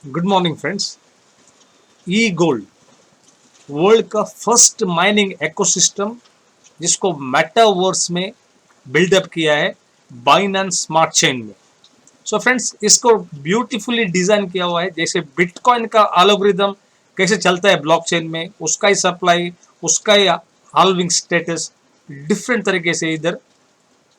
Good morning friends. E gold world का first mining ecosystem जिसको metaverse में buildup किया है बाइनेंस स्मार्ट चेन में। सो फ्रेंड्स, इसको ब्यूटीफुली डिजाइन किया हुआ है, जैसे बिटकॉइन का एल्गोरिदम कैसे चलता है ब्लॉकचेन में, उसका ही सप्लाई, उसका ही हाल्विंग स्टेटस डिफरेंट तरीके से इधर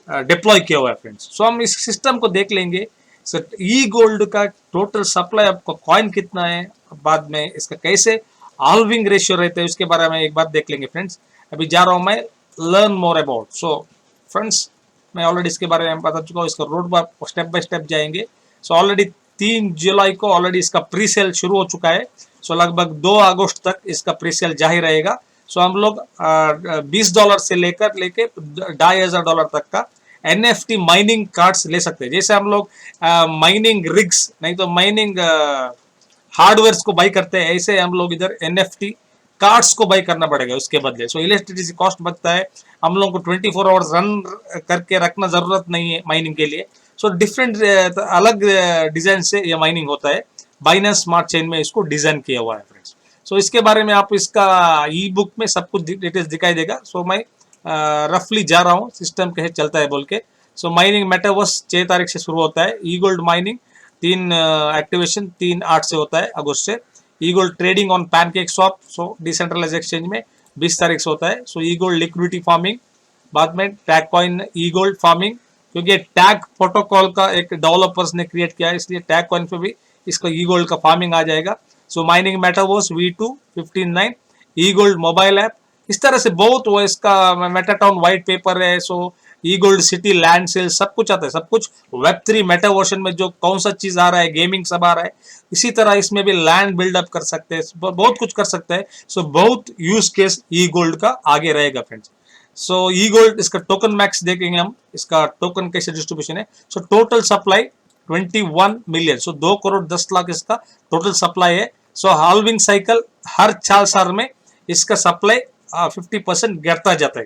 डिप्लॉय किया हुआ है फ्रेंड्स। सो हम इस सिस्टम को देख लेंगे। सर, ई गोल्ड का टोटल सप्लाई आपको कॉइन कितना है, बाद में इसका कैसे हाल्विंग रेशियो रहता है उसके बारे में एक बार देख लेंगे फ्रेंड्स। अभी जा रहा हूं मैं learn more about. So friends, मैं ऑलरेडी इसके बारे में बता चुका हूँ, इसका road map step by step जाएंगे। सो ऑलरेडी 3 जुलाई को ऑलरेडी इसका प्री सेल शुरू हो चुका है। सो लगभग 2 अगस्त तक इसका प्री सेल जा ही रहेगा। सो हम लोग $20 से लेकर लेके $2,500 तक का NFT माइनिंग कार्ड्स ले सकते हैं। जैसे हम लोग माइनिंग रिग्स नहीं तो माइनिंग हार्डवेयर को बाई करते हैं, ऐसे हम लोग इधर NFT कार्ड्स को बाई करना पड़ेगा उसके बदले। सो इलेक्ट्रिसिटी कॉस्ट बचता है, हम लोग को 24 आवर्स रन करके रखना जरूरत नहीं है माइनिंग के लिए। सो डिफरेंट अलग डिजाइन से ये माइनिंग होता है। बाइनेंस स्मार्ट चेन में इसको डिजाइन किया हुआ है फ्रेंड्स। सो इसके बारे में आप इसका ई बुक में सब कुछ डिटेल्स दिखाई देगा। सो मैं रफली जा रहा हूँ सिस्टम कैसे चलता है बोल के। सो माइनिंग मेटावर्स 6 तारीख से शुरू होता है। ई गोल्ड माइनिंग 3 एक्टिवेशन 3/8 से होता है, अगस्त से। E gold trading on PancakeSwap, so decentralize exchange में 20 तारीख से होता है। So e gold liquidity farming, बाद में tag coin e gold farming, क्योंकि टैग प्रोटोकॉल का एक डेवलपर्स ने क्रिएट किया है, इसलिए टैग कॉइन पे भी इसका ई गोल्ड का फार्मिंग आ जाएगा। सो माइनिंग मेटावर्स V2 15.9, ई गोल्ड मोबाइल ऐप, इस तरह से बहुत वो इसका मेटाटाउन व्हाइट पेपर है। So e gold city land cell सब कुछ आता है, सब कुछ Web3 मेटा वर्जन में जो कौन सा चीज आ रहा है, गेमिंग सब आ रहा है। इसी तरह इसमें भी लैंड बिल्डअप कर सकते हैं, बहुत कुछ कर सकते हैं। सो बहुत यूज केस ई गोल्ड का आगे रहेगा फ्रेंड्स। सो ई गोल्ड इसका टोकन मैक्स देखेंगे हम, इसका टोकन कैसे डिस्ट्रीब्यूशन है। सो टोटल सप्लाई 21 मिलियन, सो 2 करोड़ 10 लाख इसका टोटल सप्लाई है। सो हाल्विंग साइकिल हर 4 साल में इसका सप्लाई 50% गिरता जाता है।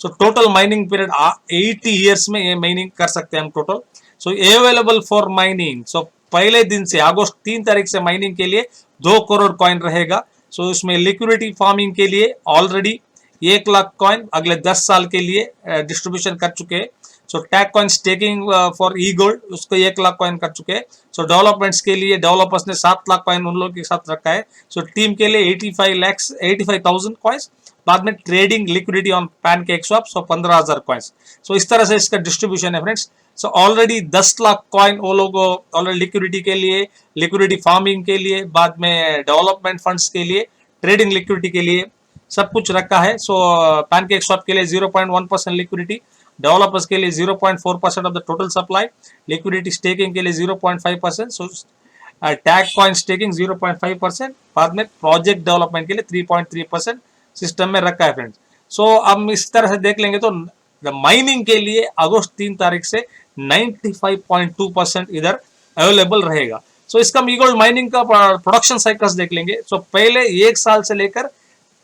So total mining period 80 years में ये माइनिंग कर सकते हैं हम total. So available for mining, so पहले दिन से अगस्त 3 तारीख से माइनिंग के लिए 2 करोड़ कॉइन रहेगा। सो इसमें लिक्विडिटी फार्मिंग के लिए ऑलरेडी 1 लाख कॉइन अगले 10 साल के लिए डिस्ट्रीब्यूशन कर चुके हैं। So tag coin staking for e gold उसको 1 लाख कॉइन कर चुके हैं। सो डेवलपमेंट्स के लिए डेवलपर्स ने 7 लाख कॉइन उन लोगों के साथ रखा है। सो टीम के लिए 85,000 कॉइन्स, बाद में trading liquidity on PancakeSwap, so 15,000 coins. So इस तरह से इसका डिस्ट्रीब्यूशन है friends. So already 10 lakh coin वो लोग ऑलरेडी लिक्विडिटी के लिए, लिक्विडिटी फार्मिंग के लिए, बाद में डेवलपमेंट फंड्स के लिए, ट्रेडिंग लिक्विडिटी के लिए सब कुछ रखा है। सो पैनकेक स्वैप के लिए 0.1% लिक्विडिटी, डेवलपर्स के लिए 0.4% of the total supply, liquidity staking के लिए 0.5%, सो टैग कॉइन स्टेकिंग 0.5%, बाद में प्रोजेक्ट डेवलपमेंट के लिए 3.3% सिस्टम में रखा है फ्रेंड्स। सो अब इस तरह से देख लेंगे तो माइनिंग के लिए अगस्त 3 तारीख से 95.2% इधर अवेलेबल रहेगा। सो इसका ई गोल्ड माइनिंग का प्रोडक्शन साइकिल्स देख लेंगे। सो पहले 1 साल से लेकर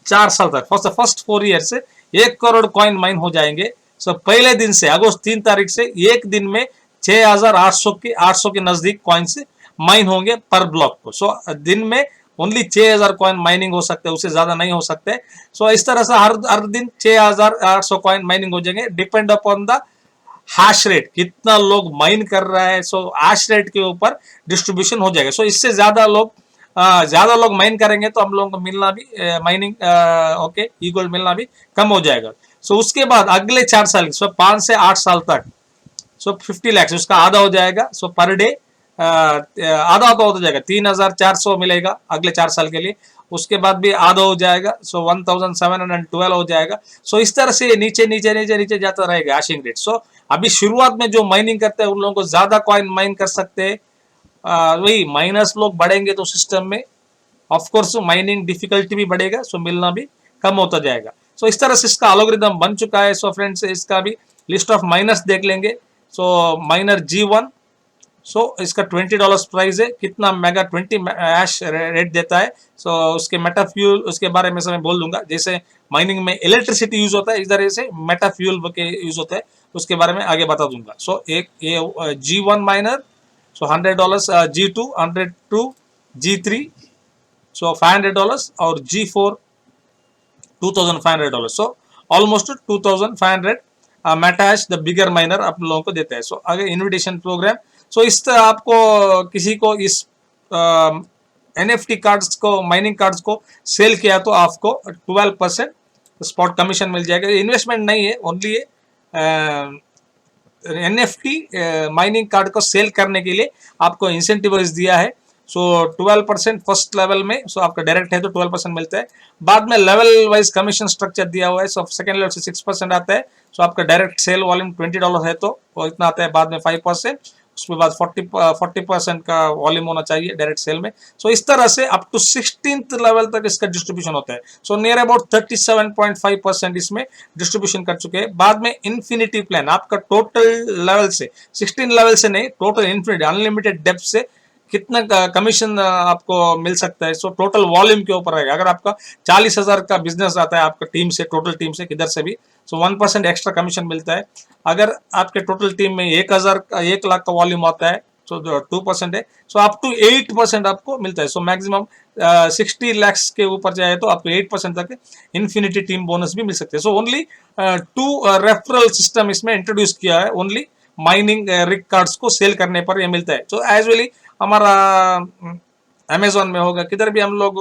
4 साल तक, फर्स्ट 4 ईयर से 1 करोड़ कॉइन माइन हो जाएंगे। सो पहले दिन से अगस्त 3 तारीख से एक दिन में 6,800 के नजदीक कॉइन्स माइन होंगे पर ब्लॉक को। सो दिन में ओनली 6,000 कॉइन माइनिंग हो सकते हैं, उससे ज्यादा नहीं हो सकते। सो इस तरह से हर दिन 6,800 कॉइन माइनिंग हो जाएंगे, depend upon the hash rate, कितना लोग माइन कर रहा है। सो हैश रेट के ऊपर डिस्ट्रीब्यूशन हो जाएगा। सो इससे ज्यादा लोग माइन करेंगे तो हम लोगों को मिलना भी माइनिंग ओके ई गोल्ड मिलना भी कम हो जाएगा। सो उसके बाद अगले 4 साल, सो 5 से 8 साल तक, सो 50 लाख उसका आधा हो जाएगा। सो पर डे आधा तो हो जाएगा, 3,400 मिलेगा अगले 4 साल के लिए। उसके बाद भी आधा हो जाएगा, सो 1,712 हो जाएगा। सो इस तरह से नीचे नीचे नीचे नीचे जाता रहेगा हैशिंग रेट। सो अभी शुरुआत में जो माइनिंग करते हैं उन लोगों को ज्यादा कॉइन माइन कर सकते हैं। वही माइनस लोग बढ़ेंगे तो सिस्टम में ऑफ कोर्स माइनिंग डिफिकल्टी भी बढ़ेगा, सो मिलना भी कम होता जाएगा। सो इस तरह से इसका एल्गोरिथम बन चुका है। सो फ्रेंड्स, इसका भी लिस्ट ऑफ माइनर्स देख लेंगे। सो माइनर G1, सो इसका $20 प्राइस है, कितना मेगा 20 हैश रेट देता है। सो उसके मेटा फ्यूल उसके बारे में मैं बोल दूंगा। जैसे माइनिंग में इलेक्ट्रिसिटी यूज होता है, इधर से मेटा फ्यूल के यूज होता है, उसके बारे में आगे बता दूंगा। सो एक ये G1 माइनर, सो $100, G2 102, G3 so $500 और G4 $2,500. So almost 2,500 MetaHash the bigger miner आप लोगों को देता है. सो अगर इनविटेशन प्रोग्राम, सो इस तरह आपको किसी को इस NFT कार्ड्स को, माइनिंग कार्ड्स को सेल किया तो आपको 12% स्पॉट कमीशन मिल जाएगा. इन्वेस्टमेंट नहीं है, ओनली NFT माइनिंग कार्ड को सेल करने के लिए आपको इंसेंटिव दिया है. सो 12% फर्स्ट लेवल में, सो आपका डायरेक्ट है तो 12% मिलता है. बाद में लेवल वाइज कमीशन स्ट्रक्चर दिया हुआ है. सो सेकंड लेवल से 6% आता है. सो आपका डायरेक्ट सेल वॉल्यूम $20 है तो वो इतना आता है. बाद में 5%, उसके बाद 40% का वॉल्यूम होना चाहिए डायरेक्ट सेल में. सो इस तरह से अप टू 16th लेवल तक इसका डिस्ट्रीब्यूशन होता है. सो नियर अबाउट 37.5% इसमें डिस्ट्रीब्यूशन कर चुके हैं. बाद में इन्फिनिटी प्लान, आपका टोटल लेवल से 16 लेवल से नहीं, टोटल इन्फिनिटी अनलिमिटेड डेप्थ से कितना कमीशन आपको मिल सकता है. सो टोटल वॉल्यूम के ऊपर है. अगर आपका 40,000 का बिजनेस आता है आपका टीम से, टोटल टीम से किधर से भी, सो 1% एक्स्ट्रा कमीशन मिलता है. अगर आपके टोटल टीम में 1 लाख का वॉल्यूम आता है सो 2% है. सो अप टू 8% आपको मिलता है. सो मैक्सिमम 60 लाख के ऊपर जाए तो आपको 8% तक इन्फिनिटी टीम बोनस भी मिल सकते हैं. सो ओनली 2 रेफरल सिस्टम इसमें इंट्रोड्यूस किया है. ओनली माइनिंग रिग कार्ड्स को सेल करने पर ये मिलता है. सो एज वेली हमारा अमेजोन में होगा, किधर भी हम लोग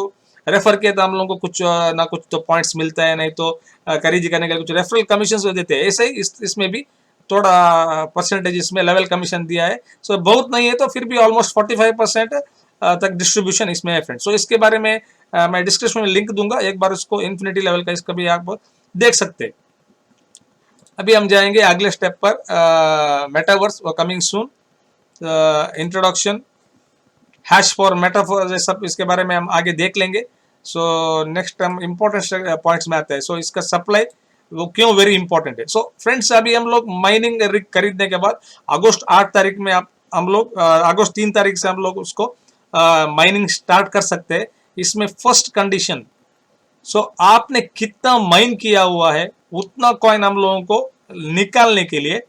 रेफर किया तो हम लोगों को कुछ ना कुछ तो पॉइंट्स मिलता है, नहीं तो खरीदी करने के लिए कुछ रेफरल कमीशन देते हैं. ऐसे ही इसमें भी थोड़ा परसेंटेज इसमें लेवल कमीशन दिया है. सो बहुत नहीं है तो फिर भी ऑलमोस्ट 45% तक डिस्ट्रीब्यूशन इसमें है फ्रेंड्स. सो इसके बारे में मैं डिस्क्रिप्शन में लिंक दूंगा, एक बार उसको इन्फिनिटी लेवल का इसका भी आप देख सकते हैं. अभी हम जाएंगे अगले स्टेप पर, metaverse coming soon, introduction, hash for metaphor, सब इसके बारे में हम आगे देख लेंगे. सो नेक्स्ट हम इंपॉर्टेंट पॉइंट्स में आते हैं. सो इसका सप्लाई वो क्यों वेरी इंपॉर्टेंट है. सो फ्रेंड्स अभी हम लोग माइनिंग रिग खरीदने के बाद अगस्त 8 तारीख में हम लोग अगस्त 3 तारीख से हम लोग उसको माइनिंग स्टार्ट कर सकते हैं. इसमें फर्स्ट कंडीशन, सो आपने कितना माइन किया हुआ है उतना कॉइन हम लोगों को निकालने के लिए,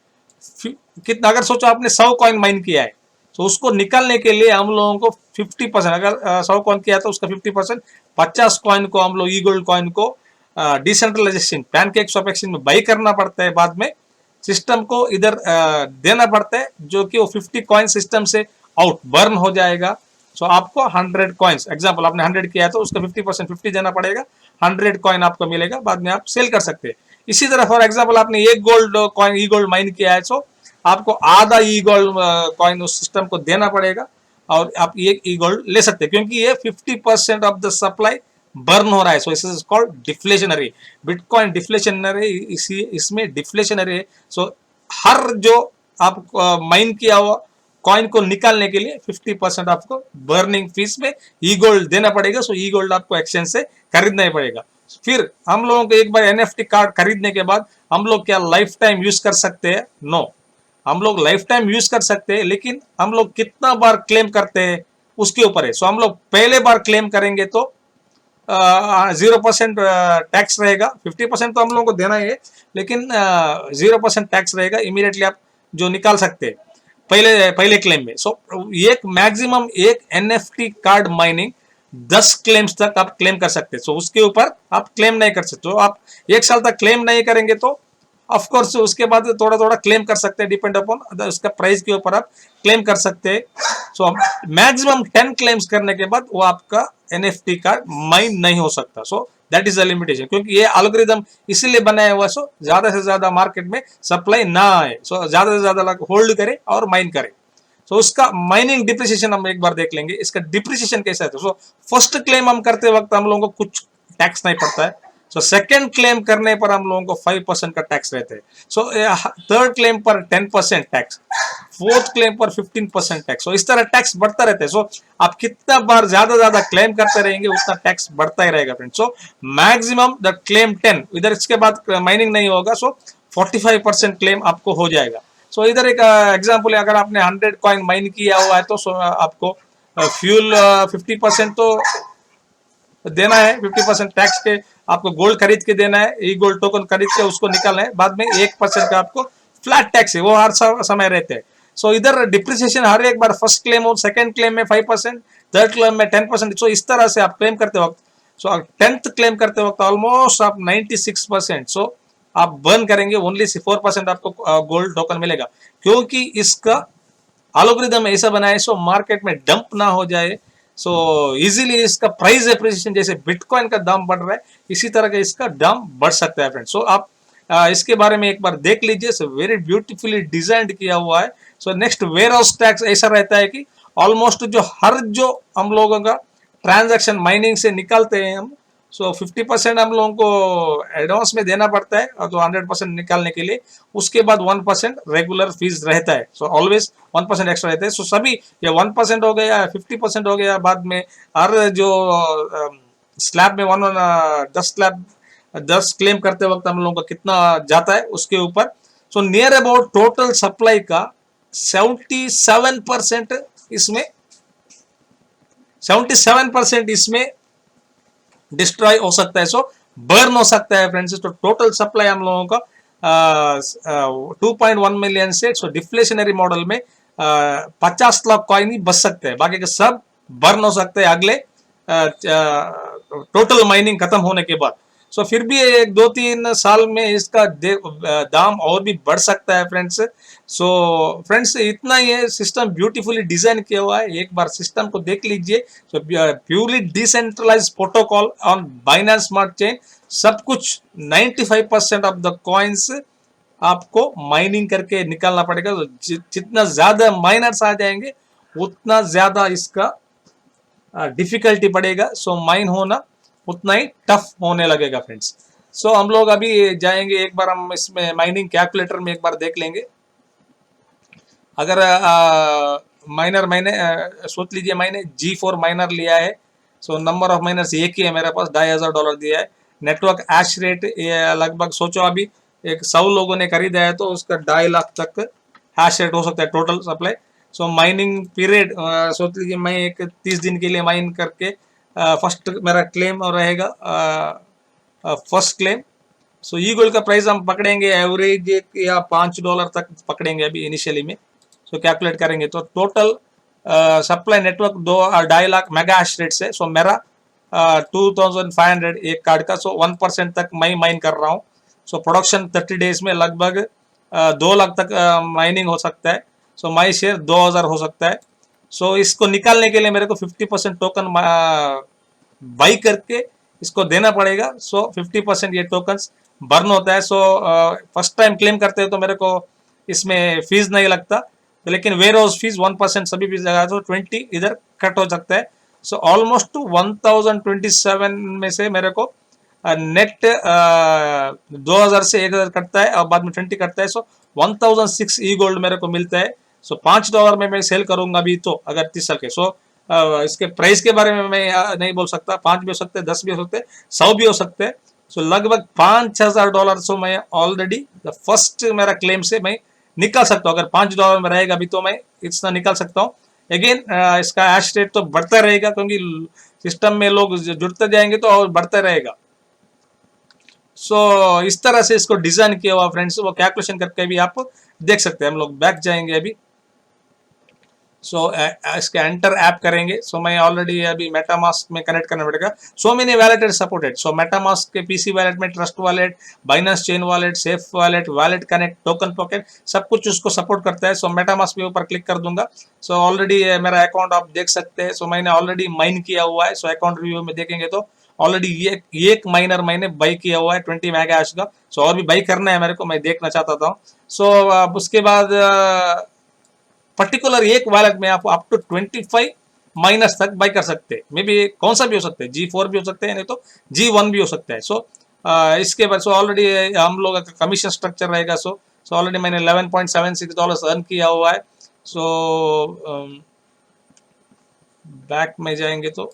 कितना, अगर सोचो आपने 100 कॉइन माइन किया है तो उसको निकालने के लिए हम लोगों को 50%, अगर 100 कॉइन किया तो उसका 50%, 50 कॉइन को हम लोग ई गोल्ड कॉइन को डिसेंट्रलाइजेशन पैनकेक स्वैप एक्सचेंज में बाई करना पड़ता है. बाद में सिस्टम को इधर देना पड़ता है, जो कि वो 50 कॉइन सिस्टम से आउट बर्न हो जाएगा. सो आपको 100 कॉइन्स, एग्जाम्पल आपने 100 किया है तो उसका 50% 50 देना पड़ेगा. 100 कॉइन आपको मिलेगा, बाद में आप सेल कर सकते हैं. इसी तरह फॉर एग्जाम्पल आपने एक gold coin e gold mine किया है, सो आपको आधा ई गोल्ड कॉइन उस सिस्टम को देना पड़ेगा और आप एक ई गोल्ड ले सकते हैं, क्योंकि ये 50% ऑफ द सप्लाई बर्न हो रहा है. So this is called deflationary. Bitcoin deflationary, इसमें डिफ्लेशनरी है. सो हर जो आप माइन किया हुआ कॉइन को निकालने के लिए 50% आपको बर्निंग फीस में ई गोल्ड देना पड़ेगा. सो ई गोल्ड आपको एक्सचेंज से खरीदना ही पड़ेगा. फिर हम लोगों को एक बार NFT कार्ड खरीदने के बाद हम लोग क्या लाइफ टाइम यूज कर सकते हैं? नो, हम लोग लाइफ टाइम यूज कर सकते हैं, लेकिन हम लोग कितना बार क्लेम करते हैं उसके ऊपर है. सो हम लोग पहले बार क्लेम करेंगे तो 0% टैक्स रहेगा. 50% तो हम लोगों को देना ही है, लेकिन 0% टैक्स रहेगा. इमीडिएटली आप जो निकाल सकते हैं पहले क्लेम में. सो एक मैक्सिमम एक NFT कार्ड माइनिंग 10 क्लेम्स तक आप क्लेम कर सकते हैं. सो उसके ऊपर आप क्लेम नहीं कर सकते. तो आप 1 साल तक क्लेम नहीं करेंगे तो ऑफ कोर्स उसके बाद थोड़ा थोड़ा क्लेम कर सकते हैं, डिपेंड अपॉन उसका प्राइस के ऊपर आप क्लेम कर सकते हैं. सो मैक्सिमम 10 क्लेम्स करने के बाद वो आपका NFT कार्ड माइन नहीं हो सकता. So that is the limitation, क्योंकि ये एल्गोरिदम इसीलिए बनाया हुआ सो ज्यादा से ज्यादा मार्केट में सप्लाई ना आए. सो ज्यादा से ज्यादा लोग होल्ड करे और माइन करे. तो उसका माइनिंग डिप्रिसिएशन हम एक बार देख लेंगे. इसका डिप्रिसिएशन कैसा है. सो फर्स्ट क्लेम हम करते वक्त हम लोगों को कुछ टैक्स नहीं पड़ता है. सो सेकेंड क्लेम करने पर हम लोगों को 5% का टैक्स रहता है. सो थर्ड क्लेम पर 10% टैक्स, फोर्थ क्लेम पर 15% टैक्स. इस तरह टैक्स बढ़ता रहता है. सो आप कितना बार ज्यादा क्लेम करते रहेंगे उतना टैक्स बढ़ता ही रहेगा friends. So maximum the claim 10, इधर इसके बाद माइनिंग नहीं होगा. सो 45% क्लेम आपको हो जाएगा. सो इधर एक एग्जाम्पल है, अगर आपने 100 कॉइन माइन किया हुआ है तो आपको फ्यूल 50% तो देना है. 50% टैक्स के आपको गोल्ड खरीद के देना है, ई गोल्ड टोकन खरीद के उसको निकालना है. बाद में 1% का आपको फ्लैट टैक्स है, वो हर समय रहते हैं. सो इधर डिप्रिसिएशन हर एक बार फर्स्ट क्लेम हो, सेकंड क्लेम में 5%, थर्ड क्लेम में 10%। सो इस तरह से आप क्लेम करते वक्त, सो 10th क्लेम करते वक्त ऑलमोस्ट आप 96%, सो आप बर्न करेंगे, ओनली 4% आपको गोल्ड टोकन मिलेगा, क्योंकि इसका एल्गोरिदम ऐसा बनाए सो मार्केट में डंप ना हो जाए, सो इजीली इसका प्राइस एप्रिसिएशन, जैसे बिटकॉइन का दाम बढ़ रहा है इसी तरह का इसका दाम बढ़ सकता है फ्रेंड्स। सो आप इसके बारे में एक बार देख लीजिए, सो वेरी ब्यूटीफुली डिजाइन किया हुआ है। So next warehouse tax ऐसा रहता है कि ऑलमोस्ट जो हम लोगों का ट्रांजैक्शन माइनिंग से निकालते हैं हम, सो 50% हम लोगों को एडवांस में देना पड़ता है, और तो 100% निकालने के लिए उसके बाद 1% रेगुलर फीस रहता है। सो ऑलवेज 1% एक्स्ट्रा रहता है। सो सभी ये 1% हो गया, 50% हो गया, बाद में हर जो स्लैब में 10 क्लेम करते वक्त हम लोगों का कितना जाता है उसके ऊपर। So near about total supply का 77% इसमें 77% इसमें डिस्ट्रॉय हो सकता है, सो बर्न हो सकता है फ्रेंड्स। तो टोटल सप्लाई हम लोगों का 2.1 मिलियन से, सो डिफ्लेशनरी मॉडल में 50 लाख कॉइन ही बच सकते हैं, बाकी के सब बर्न हो सकते हैं अगले टोटल माइनिंग खत्म होने के बाद। सो फिर भी एक 2-3 साल में इसका दाम और भी बढ़ सकता है फ्रेंड्स। सो फ्रेंड्स इतना ही है, सिस्टम ब्यूटीफुली डिजाइन किया हुआ है, एक बार सिस्टम को देख लीजिए। So purely decentralize protocol on Binance smart chain, सब कुछ 95% ऑफ द कॉइन्स आपको माइनिंग करके निकालना पड़ेगा। तो जितना ज्यादा माइनर्स आ जाएंगे उतना ज्यादा इसका डिफिकल्टी बढ़ेगा, सो माइन होना उतना ही टफ होने लगेगा फ्रेंड्स। सो हम लोग अभी जाएंगे, एक बार हम इसमें माइनिंग कैलकुलेटर में एक बार देख लेंगे। अगर माइनर मैंने सोच लीजिए मैंने G4 माइनर लिया है, सो नंबर ऑफ माइनर्स एक ही है मेरे पास, $2,500 दिया है। नेटवर्क हैश रेट लगभग सोचो अभी एक 100 लोगों ने खरीदा है तो उसका 2.5 लाख तक हैश रेट हो सकता है टोटल सप्लाई। सो माइनिंग पीरियड सोच लीजिए मैं एक 30 दिन के लिए माइन करके फर्स्ट मेरा क्लेम रहेगा, फर्स्ट क्लेम। सो ई गोल्ड का प्राइस हम पकड़ेंगे एवरेज या $5 तक पकड़ेंगे अभी इनिशियली में। सो कैलकुलेट करेंगे तो total supply network 2.5 lakh mega hash rate से, सो मेरा 2500 एक कार्ड का, सो 1% तक मैं माइन कर रहा हूँ। सो प्रोडक्शन 30 डेज में लगभग 2 लाख तक माइनिंग हो सकता है। सो माई शेयर 2000 हो सकता है। सो इसको निकालने के लिए मेरे को 50% टोकन बाई करके इसको देना पड़ेगा। सो 50% ये टोकन्स बर्न होता है। सो फर्स्ट टाइम क्लेम करते हैं तो मेरे को इसमें फीस नहीं लगता, लेकिन वेयर हाउस फीस 1% सभी फीस लगा तो 20 इधर कट हो सकता है। सो ऑलमोस्ट 1027 में से मेरे को नेट 2000 से 1000 कटता है और बाद में 20 कटता है। सो 1006 ई गोल्ड मेरे को मिलता है। सो $5 में मैं सेल करूंगा अभी, तो अगर 30 साल के। सो इसके प्राइस के बारे में मैं नहीं बोल सकता, 5 भी हो सकते हैं, 10 भी हो सकते हैं, 100 भी हो सकते हैं। सो लगभग $5000 सो मैं ऑलरेडी द फर्स्ट मेरा क्लेम से मैं निकाल सकता हूँ। अगर $5 में रहेगा अभी तो मैं इतना निकाल सकता हूँ। अगेन इसका हैश रेट तो बढ़ता रहेगा, क्योंकि सिस्टम में लोग जुड़ते जाएंगे तो और बढ़ता रहेगा। सो इस तरह से इसको डिजाइन किया हुआ फ्रेंड्स, वो कैलकुलेशन करके भी आप देख सकते हैं। हम लोग बैक जाएंगे अभी। सो इसके एंटर ऐप करेंगे। सो मैं ऑलरेडी अभी मेटामास्क में कनेक्ट करना पड़ेगा। So many wallet supported. So MetaMask के पीसी वैलेट में Trust wallet, Binance chain wallet, safe wallet, WalletConnect, TokenPocket, सब कुछ उसको सपोर्ट करता है। सो मेटामास्क के ऊपर क्लिक कर दूंगा। सो ऑलरेडी मेरा अकाउंट आप देख सकते हैं। सो मैंने ऑलरेडी माइन किया हुआ है। सो अकाउंट रिव्यू में देखेंगे तो ऑलरेडी एक माइनर मैंने बाई किया हुआ है 20 मेगा हैश का। सो और भी बाई करना है मेरे को, मैं देखना चाहता था। सो उसके बाद पर्टिकुलर एक वैलेट में आप अप टू 25 माइनस तक बाई कर सकते हैं। मे बी कौन सा भी हो सकता है, G4 भी हो सकते हैं, नहीं तो G1 भी हो सकता है। सो इसके बाद सो ऑलरेडी हम लोग का कमीशन स्ट्रक्चर रहेगा। सो ऑलरेडी मैंने $11.76 अर्न किया हुआ है। सो बैक में जाएंगे तो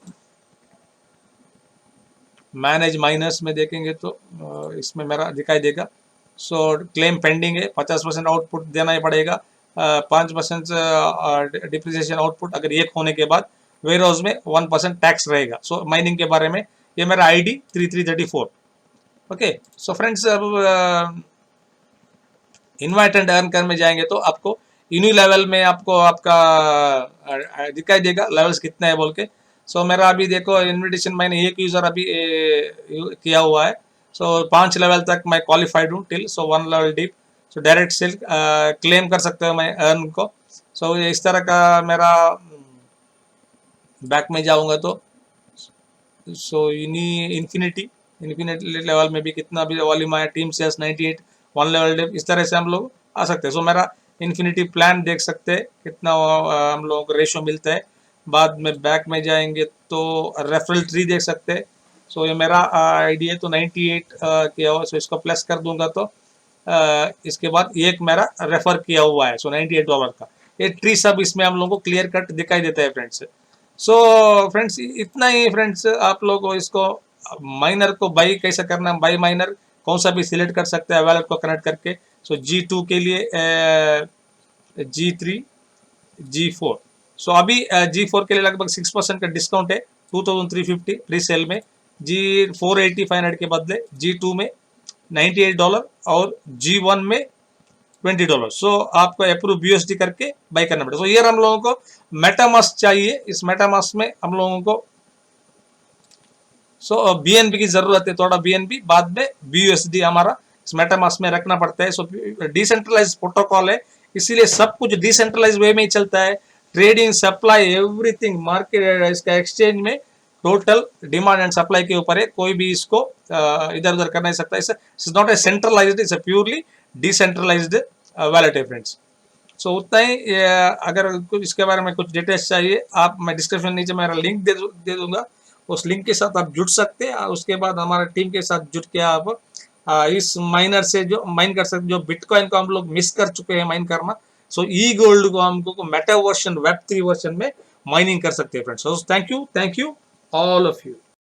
मैनेज माइनस में देखेंगे तो इसमें मेरा दिखाई देगा। सो क्लेम पेंडिंग है, 50% आउटपुट देना ही पड़ेगा, 5% डिप्रिसिएशन आउटपुट अगर एक होने के बाद, वेयर हाउस में 1% टैक्स रहेगा। सो माइनिंग के बारे में ये मेरा ID 3334। ओके, सो फ्रेंड्स अब इन्वाइट एंड अर्न कर में जाएंगे तो आपको इन्हीं लेवल में आपको आपका दिखाई देगा लेवल्स कितना है बोल के। सो मेरा अभी देखो इनविटेशन मैंने एक यूजर अभी किया हुआ है। सो 5 लेवल तक मैं क्वालिफाइड हूँ till, so 1 level deep. So direct sale claim कर सकते हो मैं अर्न को। सो इस तरह का मेरा बैक में जाऊंगा तो सो इन्हीं इन्फिनिटी इन्फिनिटी लेवल में भी कितना भी वॉल्यूम आया, टीम सेल्स 98, 1 लेवल डिप, इस तरह से हम लोग आ सकते हैं। सो मेरा इन्फिनिटी प्लान देख सकते हैं कितना हम लोगों को रेशो मिलता है। बाद में बैक में जाएंगे तो रेफरल ट्री देख सकते हैं। सो ये मेरा आईडी है तो 98 किया हुआ, सो इसको प्लस कर दूंगा तो इसके बाद एक मेरा रेफर किया हुआ है, सो $98 का ये ट्री सब इसमें हम लोगों को क्लियर कट दिखाई देता है फ्रेंड्स। सो फ्रेंड्स इतना ही फ्रेंड्स, आप लोग को इसको माइनर को बाई कैसे करना है, बाई माइनर कौन सा भी सिलेक्ट कर सकते हैं वैलेट को कनेक्ट करके। सो G2 के लिए G3 G4। सो अभी G4 के लिए लगभग 6% का डिस्काउंट है, 2350 प्री सेल में। G4 8500 के बदले G2 में $98 और G1 में $20। सो आपको अप्रूव BUSD करके बाई करना पड़ेगा। सो ये हम लोगों को मेटामास्क चाहिए, इस मेटामास्क में हम लोगों को BNB की जरूरत है, थोड़ा BNB बाद में BUSD हमारा इस मेटामास्क में रखना पड़ता है। सो डिसेंट्रलाइज प्रोटोकॉल है, इसीलिए सब कुछ डिसेंट्रलाइज वे में ही चलता है। ट्रेडिंग, सप्लाई, एवरीथिंग मार्केट इसका एक्सचेंज में टोटल डिमांड एंड सप्लाई के ऊपर है, कोई भी इसको इधर उधर कर नहीं सकता। It's not a centralised, it's a purely decentralised wallet है फ्रेंड्स। सो उतना ही अगर कुछ इसके बारे में कुछ डिटेल्स चाहिए आप, मैं डिस्क्रिप्शन नीचे मेरा लिंक दे दूंगा, उस लिंक के साथ आप जुड़ सकते हैं। उसके बाद हमारे टीम के साथ जुड़ के आप इस माइनर से जो माइन कर सकते, जो बिटकॉइन को हम लोग मिस कर चुके हैं माइन करना, सो ई गोल्ड को हमको मेटा वर्जन Web3 वर्जन में माइनिंग कर सकते हैं friends. So thank you all of you.